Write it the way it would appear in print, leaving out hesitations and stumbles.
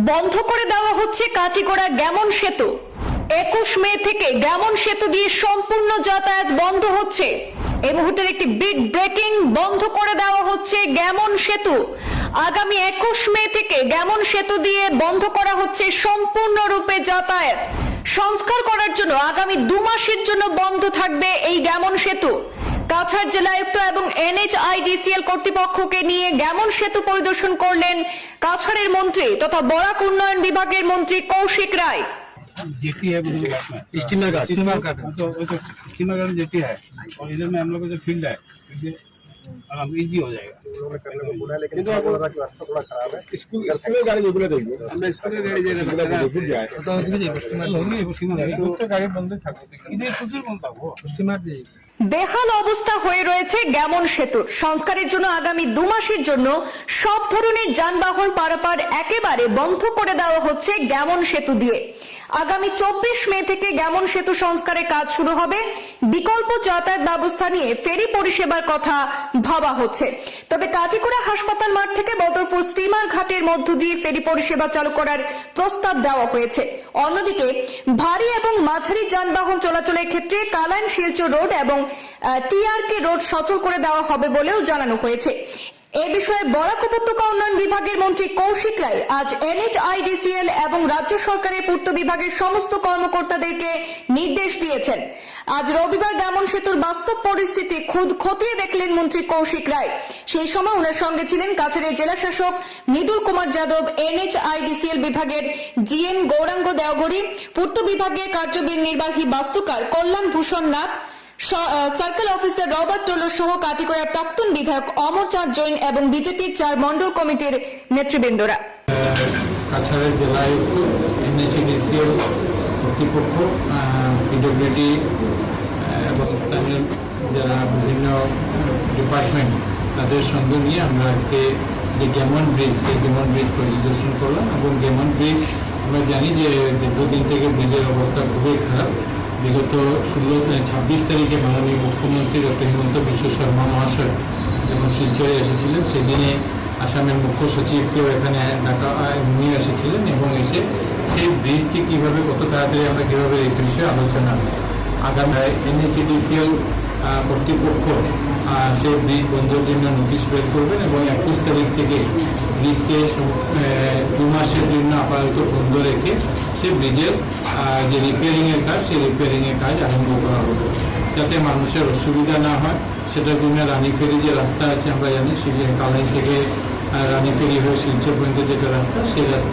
বন্ধ করে দেওয়া হচ্ছে কাটিগড়া গ্যামন সেতু। 21 মে থেকে গ্যামন সেতু দিয়ে সম্পূর্ণ যাতায়াত বন্ধ হচ্ছে। এই মুহূর্তের একটি বিগ ব্রেকিং, বন্ধ করে দেওয়া হচ্ছে গ্যামন সেতু। আগামী 21 মে থেকে গ্যামন সেতু দিয়ে বন্ধ করা হচ্ছে সম্পূর্ণরূপে যাতায়াত। সংস্কার করার জন্য আগামী 2 মাসের জন্য বন্ধ থাকবে এই গ্যামন সেতু। কাছাড় জেলায়ুক্ত এবং NHIDCL কর্তৃপক্ষকে নিয়ে গ্যামন সেতু পরিদর্শন করলেন কাছাড়ের মন্ত্রী তথা বরাক উন্নয়ন বিভাগের মন্ত্রী কৌশিক রায়। जेटी है स्टीमर का तो स्टीमर का जेटी है और इधर में हम लोग का जो फील्ड है इजी हो जाएगा। लेकिन रास्ता थोड़ा खराब है। स्कूल गाड़ी जो देखो আমরা স্কুলের গাড়ি যে দেখুন যায় তো ওদিকে যাই স্টিমার গাড়ি বন্ধ থাকবে ইধর প্রচুর বন্ধ থাকবো স্টিমার দিয়ে। বেহাল অবস্থা হয়ে রয়েছে গ্যামন সেতুর। সংস্কারের জন্য আগামী 2 মাসের জন্য সব ধরনের যানবাহন পারাপার একেবারে বন্ধ করে দেওয়া হচ্ছে গ্যামন সেতু দিয়ে। আগামী 24 মে থেকে গ্যামন সেতু সংস্কারের কাজ শুরু হবে। বিকল্প যাতায়াত ব্যবস্থা নিয়ে ফেরি পরিষেবার কথা ভাবা হচ্ছে। তবে কাটিগড়া হাসপাতাল মাঠ থেকে বদরপুর স্টিমার ঘাটের মধ্য দিয়ে ফেরি পরিষেবা চালু করার প্রস্তাব দেওয়া হয়েছে। অন্যদিকে ভারী এবং মাঝারি যানবাহন চলাচলের ক্ষেত্রে কালাইন শিলচর রোড এবং TRK রোড সচল করে দেওয়া হবে বলেও জানানো হয়েছে। এ বিষয়ে বরাক উপত্যকা উন্নয়ন বিভাগের মন্ত্রী কৌশিক রায় আজ NHIDCL এবং রাজ্য সরকারের পূর্ত বিভাগের সমস্ত কর্মকর্তাদেরকে নির্দেশ দিয়েছেন। আজ রবিবার গ্যামন সেতুর বাস্তব পরিস্থিতি খুদ খতিয়ে দেখলেন মন্ত্রী কৌশিক রায়। সেই সময় ওনার সঙ্গে ছিলেন কাছাড়ের জেলা শাসক মৃদুল কুমার যাদব, NHIDCL বিভাগের GM গৌরাঙ্গ দেওঘড়ি, পূর্ত বিভাগের কার্যনির্বাহী বাস্তুকার কল্যাণ ভূষণ নাথ, সার্কেল অফিসার রবার্ট টোলো সহ কাটিগড়ার প্রাক্তন বিধায়ক অমরচাঁদ জৈন এবং বিজেপির 4 মন্ডল কমিটির নেতৃবৃন্দরা। কাছাড়ের জেলায় NHIDCL কর্তৃপক্ষ, PWD এবং স্থানীয় যারা বিভিন্ন ডিপার্টমেন্ট তাদের সঙ্গে নিয়ে আমরা আজকে যে গ্যামন ব্রিজ, সেই গ্যামন ব্রিজ পরিদর্শন করলাম। এবং গ্যামন ব্রিজ আমরা জানি যে দীর্ঘদিন থেকে ব্রিজের অবস্থা খুবই খারাপ। বিগত 26 তারিখে মাননীয় মুখ্যমন্ত্রী ডক্টর হিমন্ত বিশ্ব শর্মা মহাশয় যখন শিলচরে এসেছিলেন, সেদিনে আসামের মুখ্য সচিবকেও এখানে নিয়ে এসেছিলেন এবং এসে সেই ব্রিজকে কীভাবে কত তাড়াতাড়ি আমরা কীভাবে এই বিষয়ে আলোচনা আগামী NHIDCL কর্তৃপক্ষ সেই ব্রিজ বন্ধের জন্য নোটিশ বের করবেন এবং 21 তারিখ থেকে ব্রিজকে 2 মাসের জন্য আপাতত বন্ধ রেখে সেই ব্রিজের যে রিপেয়ারিংয়ের কাজ, সেই রিপেয়ারিংয়ের কাজ আরম্ভ করা হবে যাতে মানুষের অসুবিধা না হয়। সেটার জন্য রানীফেরি যে রাস্তা আছে আমরা জানি, সেই কালাই থেকে রানীফেরি হয়ে শিলচর পর্যন্ত যেটা রাস্তা, সেই রাস্তা